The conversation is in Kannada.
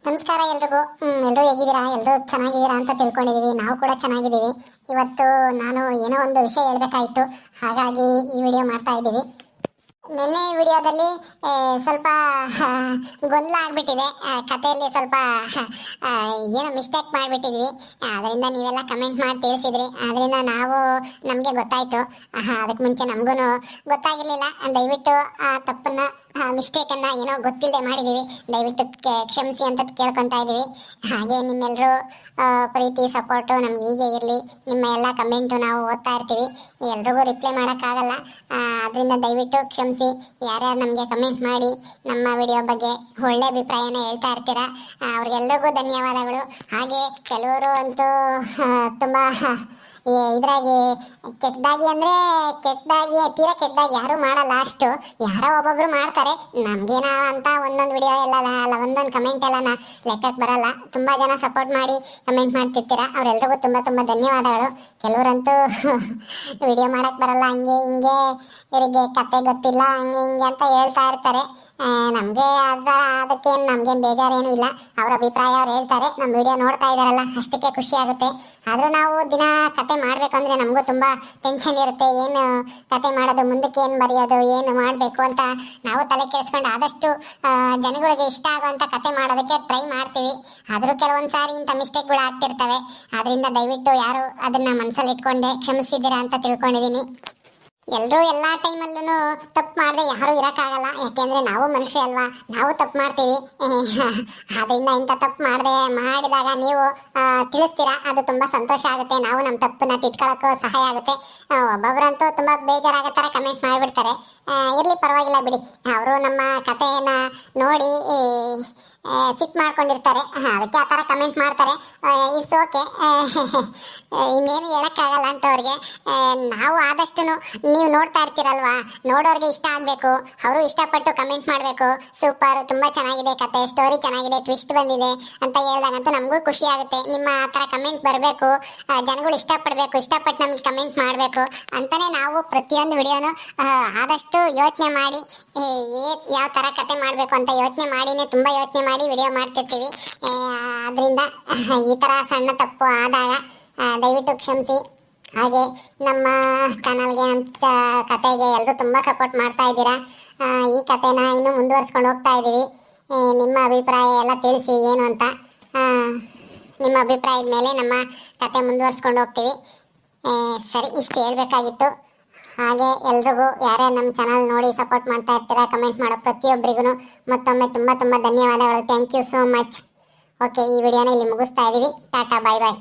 ನಮಸ್ಕಾರ ಎಲ್ರಿಗೂ. ಎಲ್ಲರೂ ಹೇಗಿದ್ದೀರಾ? ಎಲ್ಲರೂ ಚೆನ್ನಾಗಿದ್ದೀರಾ ಅಂತ ತಿಳ್ಕೊಂಡಿದ್ದೀವಿ. ನಾವು ಕೂಡ ಚೆನ್ನಾಗಿದ್ದೀವಿ. ಇವತ್ತು ನಾನು ಏನೋ ಒಂದು ವಿಷಯ ಹೇಳ್ಬೇಕಾಯಿತು, ಹಾಗಾಗಿ ಈ ವಿಡಿಯೋ ಮಾಡ್ತಾ ಇದ್ದೀವಿ. ನಿನ್ನೆ ವಿಡಿಯೋದಲ್ಲಿ ಸ್ವಲ್ಪ ಗೊಂದಲ ಆಗ್ಬಿಟ್ಟಿದೆ. ಕಥೆಯಲ್ಲಿ ಸ್ವಲ್ಪ ಏನೋ ಮಿಸ್ಟೇಕ್ ಮಾಡಿಬಿಟ್ಟಿದ್ವಿ. ಅದರಿಂದ ನೀವೆಲ್ಲ ಕಮೆಂಟ್ ಮಾಡಿ ತಿಳಿಸಿದ್ರಿ. ಅದರಿಂದ ನಮಗೆ ಗೊತ್ತಾಯಿತು. ಅದಕ್ಕೆ ಮುಂಚೆ ನಮಗೂ ಗೊತ್ತಾಗಿರಲಿಲ್ಲ. ದಯವಿಟ್ಟು ಆ ತಪ್ಪನ್ನು ಮಿಸ್ಟೇಕನ್ನು ಏನೋ ಗೊತ್ತಿಲ್ಲದೆ ಮಾಡಿದ್ದೀವಿ. ದಯವಿಟ್ಟು ಕ್ಷಮಿಸಿ ಅಂತ ಕೇಳ್ಕೊತಾ ಇದ್ದೀವಿ. ಹಾಗೆ ನಿಮ್ಮೆಲ್ಲರೂ ಪ್ರೀತಿ ಸಪೋರ್ಟು ನಮ್ಗೆ ಹೀಗೆ ಇರಲಿ. ನಿಮ್ಮ ಎಲ್ಲ ಕಮೆಂಟು ನಾವು ಓದ್ತಾ ಇರ್ತೀವಿ. ಎಲ್ರಿಗೂ ರಿಪ್ಲೈ ಮಾಡೋಕ್ಕಾಗಲ್ಲ, ಅದರಿಂದ ದಯವಿಟ್ಟು ಕ್ಷಮಿಸಿ. ಯಾರ್ಯಾರು ನಮಗೆ ಕಮೆಂಟ್ ಮಾಡಿ ನಮ್ಮ ವಿಡಿಯೋ ಬಗ್ಗೆ ಒಳ್ಳೆ ಅಭಿಪ್ರಾಯನ ಹೇಳ್ತಾ ಇರ್ತೀರಾ, ಅವ್ರಿಗೆಲ್ರಿಗೂ ಧನ್ಯವಾದಗಳು. ಹಾಗೆ ಕೆಲವರು ಅಂತೂ ತುಂಬ ಇದ್ರಾಗಿ ಕೆಟ್ಟದಾಗಿ ಅಂದರೆ ತೀರಾ ಕೆಟ್ಟದಾಗಿ ಯಾರೂ ಮಾಡಲ್ಲ. ಅಷ್ಟು ಯಾರೋ ಒಬ್ಬೊಬ್ರು ಮಾಡ್ತಾರೆ. ನಮಗೇನ ಅಂತ ಒಂದೊಂದು ವಿಡಿಯೋ ಎಲ್ಲ ಅಲ್ಲ, ಒಂದೊಂದು ಕಮೆಂಟ್ ಎಲ್ಲ ಲೆಕ್ಕಕ್ಕೆ ಬರಲ್ಲ. ತುಂಬ ಜನ ಸಪೋರ್ಟ್ ಮಾಡಿ ಕಮೆಂಟ್ ಮಾಡ್ತಿರ್ತೀರ, ಅವರೆಲ್ರಿಗೂ ತುಂಬ ತುಂಬ ಧನ್ಯವಾದಗಳು. ಕೆಲವರಂತೂ ವಿಡಿಯೋ ಮಾಡೋಕ್ಕೆ ಬರಲ್ಲ, ಹಂಗೆ ಹಿಂಗೆ, ಇವರಿಗೆ ಕತೆ ಗೊತ್ತಿಲ್ಲ, ಹಂಗೆ ಹಿಂಗೆ ಅಂತ ಹೇಳ್ತಾ ಇರ್ತಾರೆ. ನಮಗೆ ಅದಕ್ಕೇನು ನಮಗೇನು ಬೇಜಾರೇನು ಇಲ್ಲ. ಅವ್ರ ಅಭಿಪ್ರಾಯ ಅವ್ರು ಹೇಳ್ತಾರೆ, ನಮ್ಮ ವಿಡಿಯೋ ನೋಡ್ತಾ ಇದ್ದಾರಲ್ಲ ಅಷ್ಟಕ್ಕೆ ಖುಷಿ ಆಗುತ್ತೆ. ಆದರೂ ನಾವು ದಿನ ಕತೆ ಮಾಡಬೇಕಂದ್ರೆ ನಮಗೂ ತುಂಬ ಟೆನ್ಷನ್ ಇರುತ್ತೆ. ಏನು ಕತೆ ಮಾಡೋದು, ಮುಂದಕ್ಕೆ ಏನು ಬರೆಯೋದು, ಏನು ಮಾಡಬೇಕು ಅಂತ ನಾವು ತಲೆ ಕೆಡಿಸ್ಕೊಂಡು ಆದಷ್ಟು ಜನಗಳಿಗೆ ಇಷ್ಟ ಆಗುವಂಥ ಕತೆ ಮಾಡೋದಕ್ಕೆ ಟ್ರೈ ಮಾಡ್ತೀವಿ. ಆದರೂ ಕೆಲವೊಂದು ಸಾರಿ ಇಂಥ ಮಿಸ್ಟೇಕ್ಗಳು ಆಗ್ತಿರ್ತವೆ. ಆದ್ದರಿಂದ ದಯವಿಟ್ಟು ಯಾರು ಅದನ್ನು ಮನಸ್ಸಲ್ಲಿ ಇಟ್ಕೊಂಡೆ ಕ್ಷಮಿಸಿದ್ದೀರಾ ಅಂತ ತಿಳ್ಕೊಂಡಿದ್ದೀನಿ. ಎಲ್ಲರೂ ಎಲ್ಲ ಟೈಮಲ್ಲೂ ತಪ್ಪು ಮಾಡದೆ ಯಾರೂ ಇರೋಕ್ಕಾಗಲ್ಲ. ಯಾಕೆಂದರೆ ನಾವು ಮನುಷ್ಯ ಅಲ್ವಾ, ನಾವು ತಪ್ಪು ಮಾಡ್ತೀವಿ. ಅದರಿಂದ ಇಂಥ ತಪ್ಪು ಮಾಡಿದಾಗ ನೀವು ತಿಳಿಸ್ತೀರಾ, ಅದು ತುಂಬ ಸಂತೋಷ ಆಗುತ್ತೆ. ನಾವು ನಮ್ಮ ತಪ್ಪನ್ನ ತಿದ್ಕೊಳ್ಳೋಕ್ಕೂ ಸಹಾಯ ಆಗುತ್ತೆ. ಒಬ್ಬೊಬ್ಬರಂತೂ ತುಂಬ ಬೇಜಾರಾಗೋ ಥರ ಕಮೆಂಟ್ ಮಾಡಿಬಿಡ್ತಾರೆ. ಇರಲಿ, ಪರವಾಗಿಲ್ಲ ಬಿಡಿ. ಅವರು ನಮ್ಮ ಕಥೆಯನ್ನು ನೋಡಿ ಸಿಟ್ ಮಾಡ್ಕೊಂಡಿರ್ತಾರೆ, ಅದಕ್ಕೆ ಆ ಥರ ಕಮೆಂಟ್ ಮಾಡ್ತಾರೆ. ಇಟ್ಸ್ ಓಕೆ, ಇನ್ನೇನು ಹೇಳೋಕ್ಕಾಗಲ್ಲ ಅಂಥವ್ರಿಗೆ. ನಾವು ಆದಷ್ಟು ನೀವು ನೋಡ್ತಾ ಇರ್ತೀರಲ್ವಾ, ನೋಡೋರಿಗೆ ಇಷ್ಟ ಆಗಬೇಕು, ಅವರು ಇಷ್ಟಪಟ್ಟು ಕಮೆಂಟ್ ಮಾಡಬೇಕು. ಸೂಪರ್, ತುಂಬ ಚೆನ್ನಾಗಿದೆ ಕತೆ, ಸ್ಟೋರಿ ಚೆನ್ನಾಗಿದೆ, ಟ್ವಿಸ್ಟ್ ಬಂದಿದೆ ಅಂತ ಹೇಳ್ದಾಗಂತೂ ನಮಗೂ ಖುಷಿ ಆಗುತ್ತೆ. ನಿಮ್ಮ ಆ ಥರ ಕಮೆಂಟ್ ಬರಬೇಕು, ಜನಗಳು ಇಷ್ಟಪಟ್ಟು ನಮ್ಗೆ ಕಮೆಂಟ್ ಮಾಡಬೇಕು ಅಂತಲೇ ನಾವು ಪ್ರತಿಯೊಂದು ವಿಡಿಯೋನು ಆದಷ್ಟು ಯೋಚನೆ ಮಾಡಿ ಯಾವ ಥರ ಕತೆ ಮಾಡಬೇಕು ಅಂತ ಯೋಚನೆ ಮಾಡಿನೇ ತುಂಬ ಯೋಚನೆ ಮಾಡಿ ವಿಡಿಯೋ ಮಾಡ್ತಿರ್ತೀವಿ. ಅದರಿಂದ ಈ ಥರ ಸಣ್ಣ ತಪ್ಪು ಆದಾಗ ದಯವಿಟ್ಟು ಕ್ಷಮಿಸಿ. ಹಾಗೆ ನಮ್ಮ ಚಾನಲ್ಗೆ, ನಮ್ಮ ಕತೆಗೆ ಎಲ್ಲರೂ ತುಂಬ ಸಪೋರ್ಟ್ ಮಾಡ್ತಾ ಇದ್ದೀರಾ. ಈ ಕತೆನ ಇನ್ನೂ ಮುಂದುವರಿಸ್ಕೊಂಡು ಹೋಗ್ತಾ ಇದ್ದೀವಿ. ನಿಮ್ಮ ಅಭಿಪ್ರಾಯ ಎಲ್ಲ ತಿಳಿಸಿ ಏನು ಅಂತ. ನಿಮ್ಮ ಅಭಿಪ್ರಾಯದ ಮೇಲೆ ನಮ್ಮ ಕತೆ ಮುಂದುವರಿಸ್ಕೊಂಡು ಹೋಗ್ತೀವಿ. ಸರಿ, ಇಷ್ಟು ಹೇಳಬೇಕಾಗಿತ್ತು. ಹಾಗೆ ಎಲ್ರಿಗೂ ಯಾರ್ಯಾರು ನಮ್ಮ ಚಾನಲ್ ನೋಡಿ ಸಪೋರ್ಟ್ ಮಾಡ್ತಾ ಇರ್ತೀರಾ, ಕಮೆಂಟ್ ಮಾಡೋ ಪ್ರತಿಯೊಬ್ಬರಿಗೂ ಮತ್ತೊಮ್ಮೆ ತುಂಬ ತುಂಬ ಧನ್ಯವಾದಗಳು. Thank you so much. Okay, ಈ ವಿಡಿಯೋನ ಇಲ್ಲಿ ಮುಗಿಸ್ತಾ ಇದ್ದೀವಿ. ಟಾಟಾ, ಬಾಯ್ ಬಾಯ್.